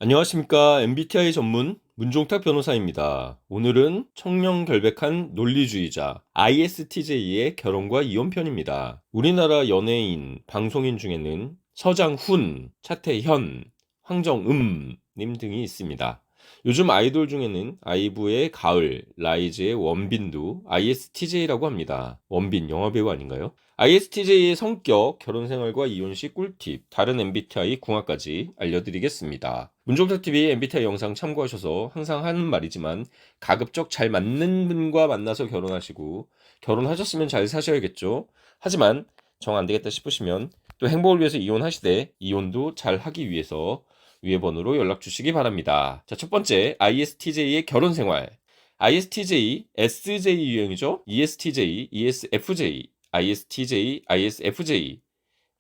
안녕하십니까. MBTI 전문 문종탁 변호사입니다. 오늘은 청렴결백한 논리주의자 ISTJ의 결혼과 이혼 편입니다. 우리나라 연예인, 방송인 중에는 서장훈, 차태현, 황정음 님 등이 있습니다. 요즘 아이돌 중에는 아이브의 가을, 라이즈의 원빈도 ISTJ라고 합니다. 원빈 영화배우 아닌가요? ISTJ의 성격, 결혼생활과 이혼시 꿀팁, 다른 MBTI 궁합까지 알려드리겠습니다. 문종탁TV MBTI 영상 참고하셔서 항상 하는 말이지만 가급적 잘 맞는 분과 만나서 결혼하시고 결혼하셨으면 잘 사셔야겠죠. 하지만 정 안되겠다 싶으시면 또 행복을 위해서 이혼하시되 이혼도 잘 하기 위해서 위에 번호로 연락 주시기 바랍니다. 자, 첫 번째 ISTJ의 결혼생활. ISTJ, SJ 유형이죠. ESTJ, ESFJ, ISTJ, ISFJ,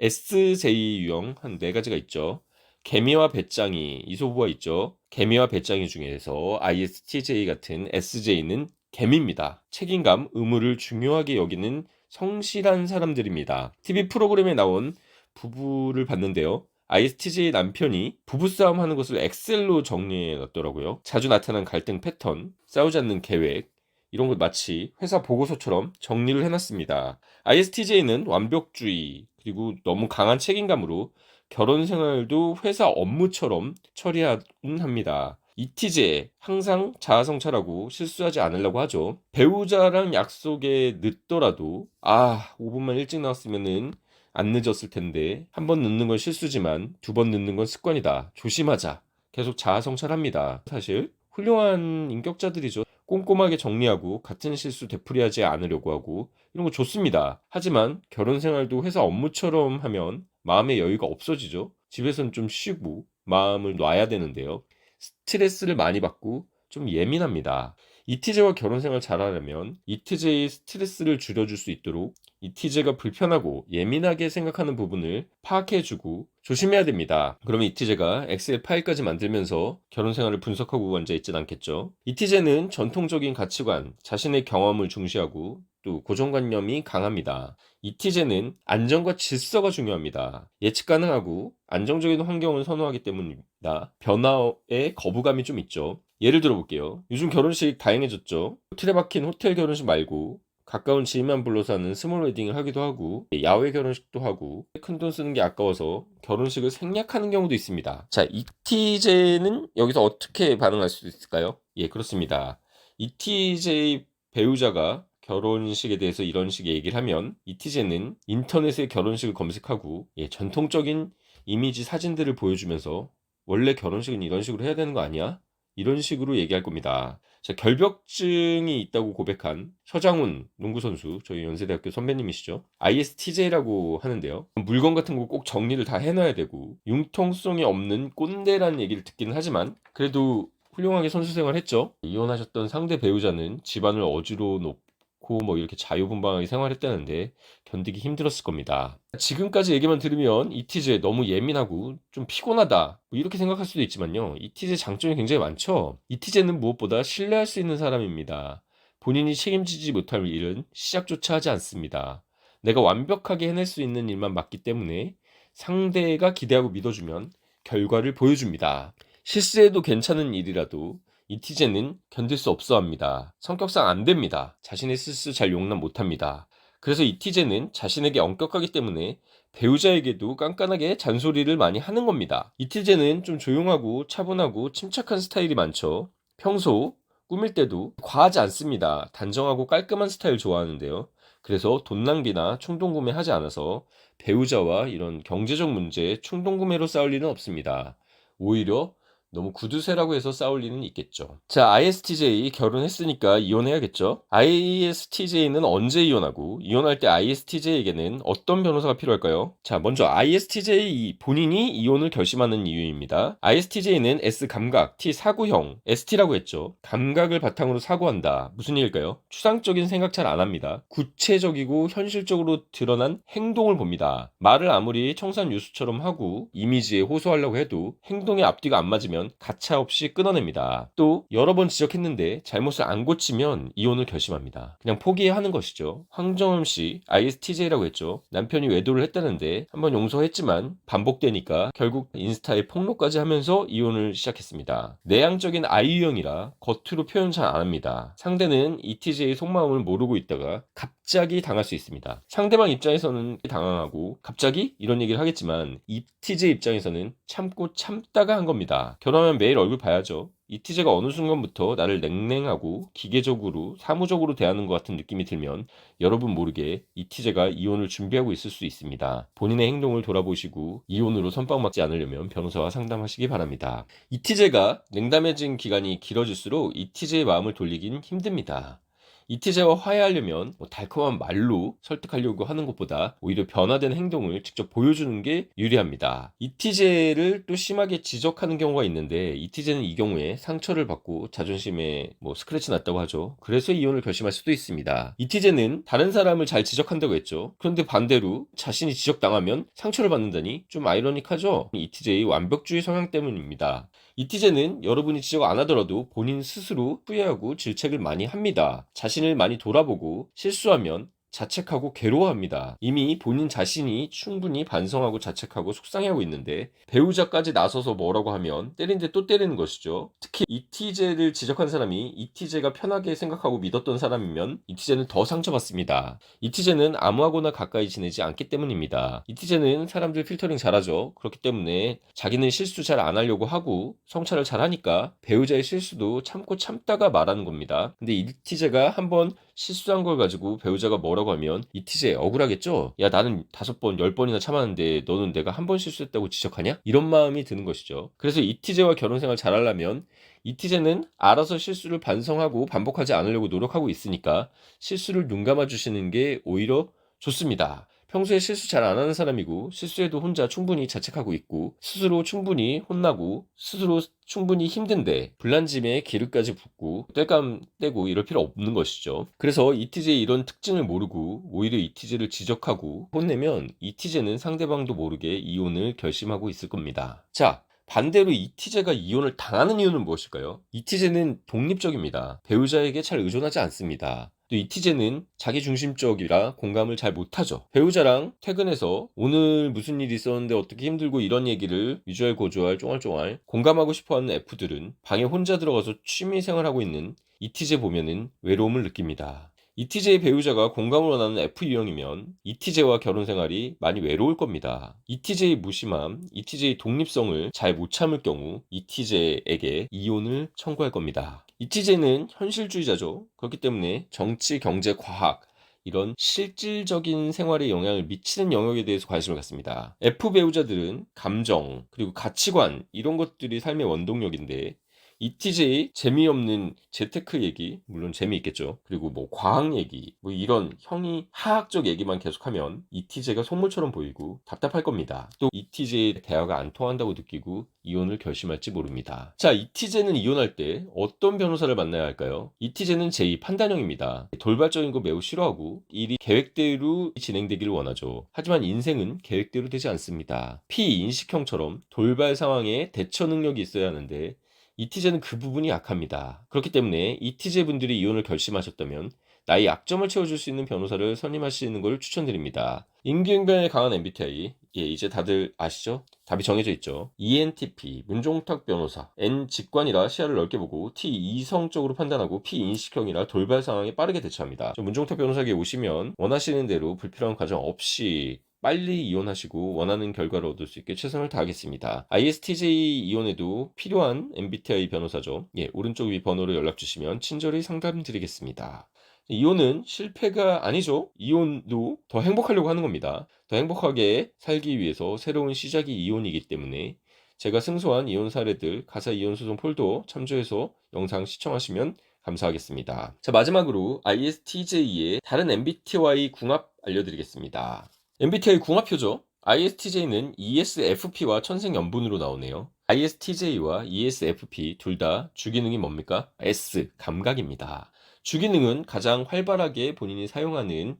SJ 유형 한 4가지가 있죠. 개미와 배짱이 이소부가 있죠. 개미와 배짱이 중에서 ISTJ 같은 SJ는 개미입니다. 책임감, 의무를 중요하게 여기는 성실한 사람들입니다. TV 프로그램에 나온 부부를 봤는데요. ISTJ 남편이 부부싸움 하는 것을 엑셀로 정리해 놨더라고요. 자주 나타나는 갈등 패턴, 싸우지 않는 계획, 이런 것 마치 회사 보고서처럼 정리를 해놨습니다. ISTJ는 완벽주의, 그리고 너무 강한 책임감으로 결혼 생활도 회사 업무처럼 처리하곤 합니다. 이티제 항상 자아성찰하고 실수하지 않으려고 하죠. 배우자랑 약속에 늦더라도 5분만 일찍 나왔으면은 안 늦었을 텐데 한 번 늦는 건 실수지만 2번 늦는 건 습관이다. 조심하자. 계속 자아성찰합니다. 사실 훌륭한 인격자들이죠. 꼼꼼하게 정리하고 같은 실수 되풀이하지 않으려고 하고 이런 거 좋습니다. 하지만 결혼 생활도 회사 업무처럼 하면 마음의 여유가 없어지죠. 집에서는 좀 쉬고 마음을 놔야 되는데요. 스트레스를 많이 받고 좀 예민합니다. 이티제와 결혼 생활 잘하려면 이티제의 스트레스를 줄여줄 수 있도록 이티제가 불편하고 예민하게 생각하는 부분을 파악해주고 조심해야 됩니다. 그러면 이티제가 엑셀 파일까지 만들면서 결혼 생활을 분석하고 앉아있진 않겠죠. 이티제는 전통적인 가치관, 자신의 경험을 중시하고 또 고정관념이 강합니다. 이티제는 안정과 질서가 중요합니다. 예측 가능하고 안정적인 환경을 선호하기 때문입니다. 변화에 거부감이 좀 있죠. 예를 들어 볼게요. 요즘 결혼식 다양해졌죠. 틀에 박힌 호텔 결혼식 말고 가까운 지인만 불러서 하는 스몰 웨딩을 하기도 하고 야외 결혼식도 하고 큰돈 쓰는 게 아까워서 결혼식을 생략하는 경우도 있습니다. 자, 이티제는 여기서 어떻게 반응할 수 있을까요? 예, 그렇습니다. 이티제 배우자가 결혼식에 대해서 이런 식의 얘기를 하면 이티제는 인터넷에 결혼식을 검색하고 전통적인 이미지 사진들을 보여주면서 원래 결혼식은 이런 식으로 해야 되는 거 아니야? 이런 식으로 얘기할 겁니다. 자, 결벽증이 있다고 고백한 서장훈 농구선수, 저희 연세대학교 선배님이시죠. ISTJ라고 하는데요. 물건 같은 거 꼭 정리를 다 해놔야 되고 융통성이 없는 꼰대라는 얘기를 듣기는 하지만 그래도 훌륭하게 선수 생활했죠. 이혼하셨던 상대 배우자는 집안을 어지러 놓고 뭐 이렇게 자유분방하게 생활했다는데 견디기 힘들었을 겁니다. 지금까지 얘기만 들으면 이티제 너무 예민하고 좀 피곤하다 뭐 이렇게 생각할 수도 있지만요. 이티제 장점이 굉장히 많죠. 이티제는 무엇보다 신뢰할 수 있는 사람입니다. 본인이 책임지지 못할 일은 시작조차 하지 않습니다. 내가 완벽하게 해낼 수 있는 일만 맡기 때문에 상대가 기대하고 믿어주면 결과를 보여줍니다. 실수해도 괜찮은 일이라도 이티제는 견딜 수 없어 합니다. 성격상 안 됩니다. 자신의 실수 잘 용납 못 합니다. 그래서 이티제는 자신에게 엄격하기 때문에 배우자에게도 깐깐하게 잔소리를 많이 하는 겁니다. 이티제는 좀 조용하고 차분하고 침착한 스타일이 많죠. 평소 꾸밀 때도 과하지 않습니다. 단정하고 깔끔한 스타일 좋아하는데요. 그래서 돈 낭비나 충동 구매하지 않아서 배우자와 이런 경제적 문제에 충동 구매로 싸울 일은 없습니다. 오히려 너무 구두쇠라고 해서 싸울 일은 있겠죠. 자, ISTJ 결혼했으니까 이혼해야겠죠. ISTJ는 언제 이혼하고 이혼할 때 ISTJ에게는 어떤 변호사가 필요할까요? 자, 먼저 ISTJ 본인이 이혼을 결심하는 이유입니다. ISTJ는 S 감각, T 사고형, ST라고 했죠. 감각을 바탕으로 사고한다. 무슨 일일까요? 추상적인 생각 잘 안 합니다. 구체적이고 현실적으로 드러난 행동을 봅니다. 말을 아무리 청산 유수처럼 하고 이미지에 호소하려고 해도 행동의 앞뒤가 안 맞으면 지적하면 가차없이 끊어냅니다. 또 여러 번 지적했는데 잘못을 안 고치면 이혼을 결심합니다. 그냥 포기하는 것이죠. 황정음 씨 ISTJ라고 했죠. 남편이 외도를 했다는데 한번 용서했지만 반복되니까 결국 인스타에 폭로까지 하면서 이혼을 시작했습니다. 내향적인 I유형이라 겉으로 표현 잘 안 합니다. 상대는 ETJ의 속마음을 모르고 있다가 갑자기 당할 수 있습니다. 상대방 입장에서는 당황하고 갑자기 이런 얘기를 하겠지만 ETJ 입장에서는 참고 참다가 한 겁니다. 결혼하면 매일 얼굴 봐야죠. ETJ가 어느 순간부터 나를 냉랭하고 기계적으로 사무적으로 대하는 것 같은 느낌이 들면 여러분 모르게 ETJ가 이혼을 준비하고 있을 수 있습니다. 본인의 행동을 돌아보시고 이혼으로 선빵맞지 않으려면 변호사와 상담하시기 바랍니다. ETJ가 냉담해진 기간이 길어질수록 ETJ의 마음을 돌리긴 힘듭니다. ETJ와 화해하려면 달콤한 말로 설득하려고 하는 것보다 오히려 변화된 행동을 직접 보여주는 게 유리합니다. ETJ를 또 심하게 지적하는 경우가 있는데 ETJ는 이 경우에 상처를 받고 자존심에 스크래치 났다고 하죠. 그래서 이혼을 결심할 수도 있습니다. ETJ는 다른 사람을 잘 지적한다고 했죠. 그런데 반대로 자신이 지적당하면 상처를 받는다니 좀 아이러니하죠. ETJ 완벽주의 성향 때문입니다. ETJ는 여러분이 지적 안 하더라도 본인 스스로 후회하고 질책을 많이 합니다. 자신을 많이 돌아보고 실수하면 자책하고 괴로워합니다. 이미 본인 자신이 충분히 반성하고 자책하고 속상해하고 있는데 배우자까지 나서서 뭐라고 하면 때린데 또 때리는 것이죠. 특히 ETJ를 지적한 사람이 ETJ가 편하게 생각하고 믿었던 사람이면 ETJ는 더 상처받습니다. ETJ는 아무하고나 가까이 지내지 않기 때문입니다. ETJ는 사람들 필터링 잘하죠. 그렇기 때문에 자기는 실수 잘 안 하려고 하고 성찰을 잘 하니까 배우자의 실수도 참고 참다가 말하는 겁니다. 근데 ETJ가 한번 실수한 걸 가지고 배우자가 뭐라고 하면 ETJ 억울하겠죠? 야, 나는 5번, 10번이나 참았는데 너는 내가 한 번 실수했다고 지적하냐? 이런 마음이 드는 것이죠. 그래서 ETJ와 결혼 생활 잘하려면 ETJ는 알아서 실수를 반성하고 반복하지 않으려고 노력하고 있으니까 실수를 눈 감아 주시는 게 오히려 좋습니다. 평소에 실수 잘 안 하는 사람이고 실수해도 혼자 충분히 자책하고 있고 스스로 충분히 혼나고 스스로 충분히 힘든데 불난짐에 기름까지 붓고 땔감 떼고 이럴 필요 없는 것이죠. 그래서 ETJ의 이런 특징을 모르고 오히려 ETJ를 지적하고 혼내면 ETJ는 상대방도 모르게 이혼을 결심하고 있을 겁니다. 자, 반대로 ETJ가 이혼을 당하는 이유는 무엇일까요? ETJ는 독립적입니다. 배우자에게 잘 의존하지 않습니다. 또 ETJ는 자기중심적이라 공감을 잘 못하죠. 배우자랑 퇴근해서 오늘 무슨 일이 있었는데 어떻게 힘들고 이런 얘기를 유주알 고주알 쫑알쫑알 공감하고 싶어하는 F들은 방에 혼자 들어가서 취미생활하고 있는 ETJ 보면은 외로움을 느낍니다. ETJ 배우자가 공감을 원하는 F 유형이면 ETJ와 결혼 생활이 많이 외로울 겁니다. ETJ 무심함, ETJ 독립성을 잘 못 참을 경우 ETJ에게 이혼을 청구할 겁니다. ETJ는 현실주의자죠. 그렇기 때문에 정치, 경제, 과학 이런 실질적인 생활에 영향을 미치는 영역에 대해서 관심을 갖습니다. F 배우자들은 감정, 그리고 가치관 이런 것들이 삶의 원동력인데 ETJ 재미없는 재테크 얘기 물론 재미있겠죠. 그리고 과학 얘기 이런 형이 화학적 얘기만 계속하면 ETJ가 속물처럼 보이고 답답할 겁니다. 또 ETJ 대화가 안 통한다고 느끼고 이혼을 결심할지 모릅니다. 자, ETJ는 이혼할 때 어떤 변호사를 만나야 할까요? ETJ는 제2 판단형입니다. 돌발적인 거 매우 싫어하고 일이 계획대로 진행되기를 원하죠. 하지만 인생은 계획대로 되지 않습니다. P인식형처럼 돌발 상황에 대처 능력이 있어야 하는데 ETJ는 그 부분이 약합니다. 그렇기 때문에 ETJ 분들이 이혼을 결심하셨다면 나의 약점을 채워줄 수 있는 변호사를 선임하시는 걸 추천드립니다. 임기응변에 강한 MBTI, 이제 다들 아시죠? 답이 정해져 있죠. ENTP, 문종탁 변호사, N 직관이라 시야를 넓게 보고 T 이성적으로 판단하고 P 인식형이라 돌발 상황에 빠르게 대처합니다. 문종탁 변호사에게 오시면 원하시는 대로 불필요한 과정 없이 빨리 이혼하시고 원하는 결과를 얻을 수 있게 최선을 다하겠습니다. ISTJ 이혼에도 필요한 MBTI 변호사죠. 오른쪽 위 번호로 연락 주시면 친절히 상담 드리겠습니다. 이혼은 실패가 아니죠. 이혼도 더 행복하려고 하는 겁니다. 더 행복하게 살기 위해서 새로운 시작이 이혼이기 때문에 제가 승소한 이혼 사례들 가사 이혼 소송 폴더 참조해서 영상 시청하시면 감사하겠습니다. 자, 마지막으로 ISTJ의 다른 MBTI 궁합 알려드리겠습니다. MBTI 궁합표죠. ISTJ는 ESFP와 천생연분으로 나오네요. ISTJ와 ESFP 둘 다 주기능이 뭡니까? S, 감각입니다. 주기능은 가장 활발하게 본인이 사용하는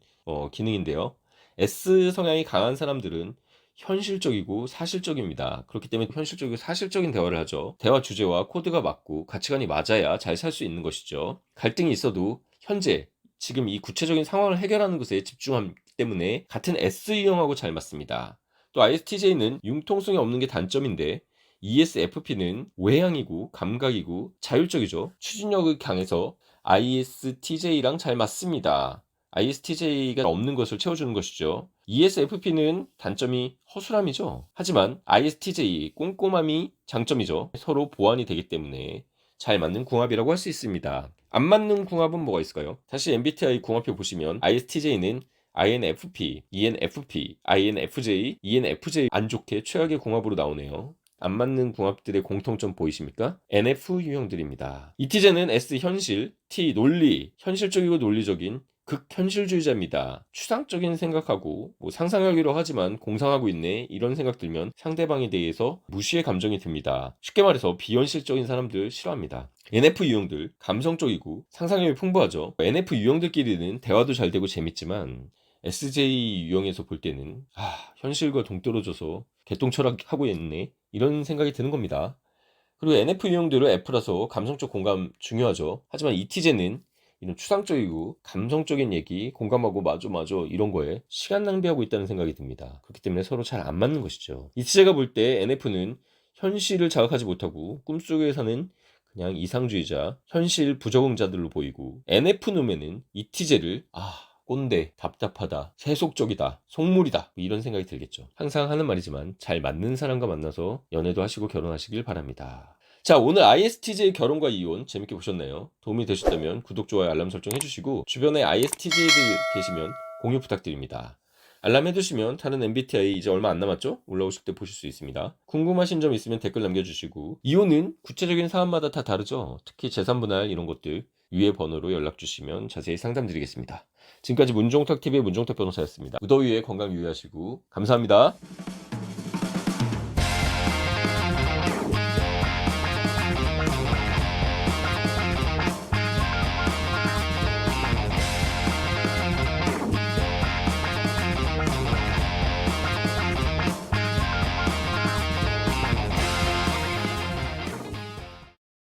기능인데요. S 성향이 강한 사람들은 현실적이고 사실적입니다. 그렇기 때문에 현실적이고 사실적인 대화를 하죠. 대화 주제와 코드가 맞고 가치관이 맞아야 잘 살 수 있는 것이죠. 갈등이 있어도 현재 지금 이 구체적인 상황을 해결하는 것에 집중하기 때문에 같은 S 유형하고 잘 맞습니다. 또 ISTJ는 융통성이 없는 게 단점인데 ESFP는 외향이고 감각이고 자율적이죠. 추진력이 강해서 ISTJ랑 잘 맞습니다. ISTJ가 없는 것을 채워주는 것이죠. ESFP는 단점이 허술함이죠. 하지만 ISTJ 꼼꼼함이 장점이죠. 서로 보완이 되기 때문에 잘 맞는 궁합이라고 할 수 있습니다. 안 맞는 궁합은 뭐가 있을까요? 다시 MBTI 궁합표 보시면 ISTJ는 INFP, ENFP, INFJ, ENFJ 안 좋게 최악의 궁합으로 나오네요. 안 맞는 궁합들의 공통점 보이십니까? NF 유형들입니다. 이티제는 S 현실, T 논리, 현실적이고 논리적인 극현실주의자입니다. 추상적인 생각하고 상상하기로 하지만 공상하고 있네 이런 생각 들면 상대방에 대해서 무시의 감정이 듭니다. 쉽게 말해서 비현실적인 사람들 싫어합니다. NF 유형들 감성적이고 상상력이 풍부하죠. NF 유형들끼리는 대화도 잘 되고 재밌지만 SJ 유형에서 볼 때는 현실과 동떨어져서 개똥철학하고 있네 이런 생각이 드는 겁니다. 그리고 NF 유형들은 F라서 감성적 공감 중요하죠. 하지만 ETJ는 이런 추상적이고 감성적인 얘기 공감하고 맞아 이런 거에 시간 낭비하고 있다는 생각이 듭니다. 그렇기 때문에 서로 잘 안 맞는 것이죠. ETJ가 볼 때 NF는 현실을 자각하지 못하고 꿈속에 사는 그냥 이상주의자, 현실 부적응자들로 보이고 NF 놈에는 ETJ를 꼰대, 답답하다, 세속적이다, 속물이다 이런 생각이 들겠죠. 항상 하는 말이지만 잘 맞는 사람과 만나서 연애도 하시고 결혼하시길 바랍니다. 자, 오늘 ISTJ 결혼과 이혼 재밌게 보셨나요? 도움이 되셨다면 구독, 좋아요, 알람 설정 해주시고 주변에 ISTJ들 계시면 공유 부탁드립니다. 알람 해두시면 다른 MBTI 이제 얼마 안 남았죠? 올라오실 때 보실 수 있습니다. 궁금하신 점 있으면 댓글 남겨주시고 이혼은 구체적인 사안마다 다 다르죠? 특히 재산분할 이런 것들 위에 번호로 연락주시면 자세히 상담드리겠습니다. 지금까지 문종탁TV의 문종탁 변호사였습니다. 무더위에 건강 유의하시고 감사합니다.